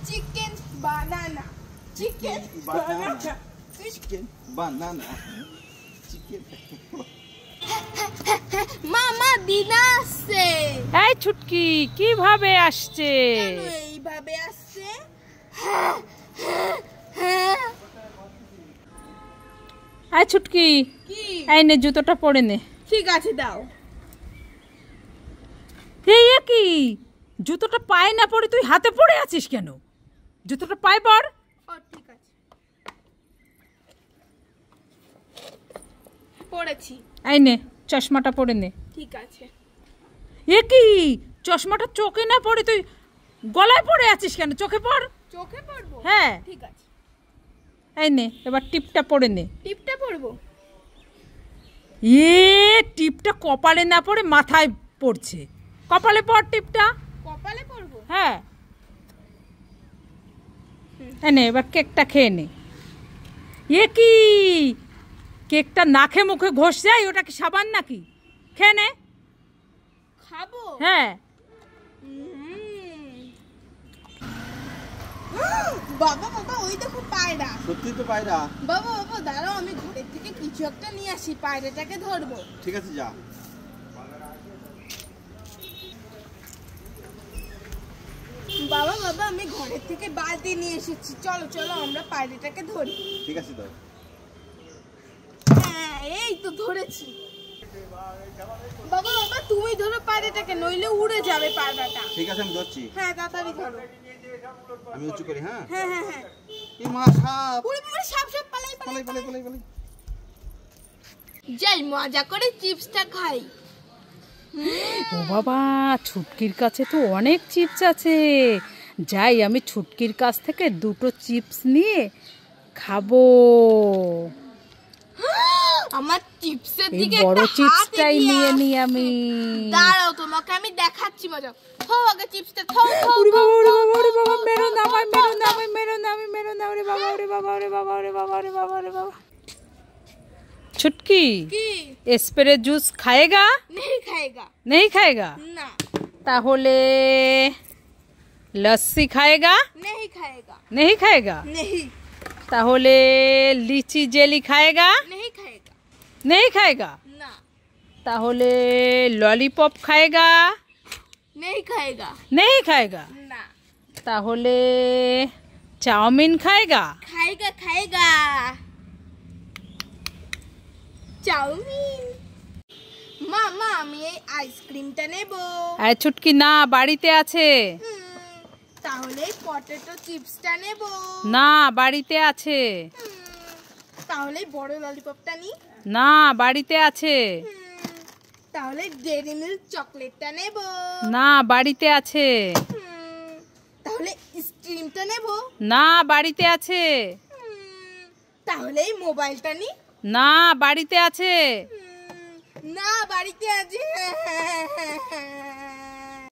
Chicken বানানা, chicken বানানা, chicken বানানা, chicken. মামা দিদা আসছে। এই ছুটকি কিভাবে আসছে? এইভাবে আসছে। এই ছুটকি, কি? এই নে জুতোটা পরে নে। ঠিক আছে দাও। এই কি জুতোটা পায়ে না পরে তুই হাতে পরে আছিস কেন? জুতোটা পায়ে পর। ও ঠিক আছে, পড়েছি। এই নে চশমাটা পরে নে। ঠিক আছে। এ কি চশমাটা চোখে না পরে তুই গলায় পরে আছিস কেন? চোখে পর। চোখে পড়বো? হ্যাঁ ঠিক আছে। এই নে এবার টিপটা পরে নে। টিপটা পড়বো? টিপটা কপালে না পড়ে মাথায় পড়ছে। কপালে পর টিপটা। কপালে পড়বো? হ্যাঁ। নে এবার কেকটা খেয়ে নে। এ কি কেকটা নাকে মুখে ঘষ যায়? ওটা কি সাবান নাকি? খেয়ে নে। খাবো? হ্যাঁ। বাবা বাবা ওই দেখো পায়রা। সত্যি তো পায়রা। বাবা বাবা দাঁড়াও, আমি ঘরের থেকে কিছু একটা নিয়ে আসি, পায়রাটাকে ধরবো। ঠিক আছে যা। বাবা বাবা আমি ঘরের থেকে বালতি নিয়ে এসেছি, চলো চলো আমরা পায়রাটাকে ধরি। ঠিক আছে দাও। হ্যাঁ এই তো ধরেছি। বাবা বাবা তুমি ধরো পায়রাটাকে, নইলে উড়ে যাবে পায়রাটা। ঠিক আছে আমি ধরছি। হ্যাঁ তাড়াতাড়ি ধরো। আমি উঁচু করি। হ্যাঁ হ্যাঁ হ্যাঁ হ্যাঁ। এই মা সাপ। ওরে বাবা সাপ সাপ পালাই পালাই পালাই পালাই পালাই। যাই মজা করে চিপসটা খাই। ও বাবা ছুটকির কাছে তো অনেক চিপস আছে। যাই আমি ছুটকির কাছ থেকে দুটো চিপস নিয়ে খাবো। আমার চিপসের এই দিকে বড় একটা চিপসটাই নিয়ে নি আমি। দাঁড়াও তোমাকে আমি দেখাচ্ছি মজা। খাও আগে চিপসটা, খাও খাও। ওরে বাবা ওরে বাবা ওরে বাবা মেরো না আমায়, মেরো না আমায়, মেরো না আমি, মেরো না। ওরে বাবা ওরে বাবা ওরে বাবা ওরে বাবা ওরে বাবা ওরে বাবা। छुटकी কি? स्प्रे जूस खाएगा? नहीं खाएगा। नहीं खाएगा? ना। ताहोले लस्सी खाएगा? नहीं खाएगा। नहीं खाएगा? नहीं। ताहोले लीची जेली खाएगा? नहीं खाएगा। नहीं खाएगा? ना। ताहोले लॉलीपॉप खाएगा? नहीं खाएगा। नहीं खाएगा? ना। ताहोले चाउमीन खाएगा? खाएगा खाएगा। চাউমিন। মামা আমি এই আইসক্রিমটা নেব। আরে ছুটকি না, বাড়িতে আছে। তাহলে পটেটো চিপসটা নেব। না বাড়িতে আছে। তাহলে বড় ললিপপটা নি। না বাড়িতে আছে। তাহলে ডেইরি মিল্ক চকলেটটা নেব। না বাড়িতে আছে। তাহলে স্ট্রিমটা নেব। না বাড়িতে আছে। তাহলে এই মোবাইলটা নি। না বাড়িতে আছে। না বাড়িতে আছে।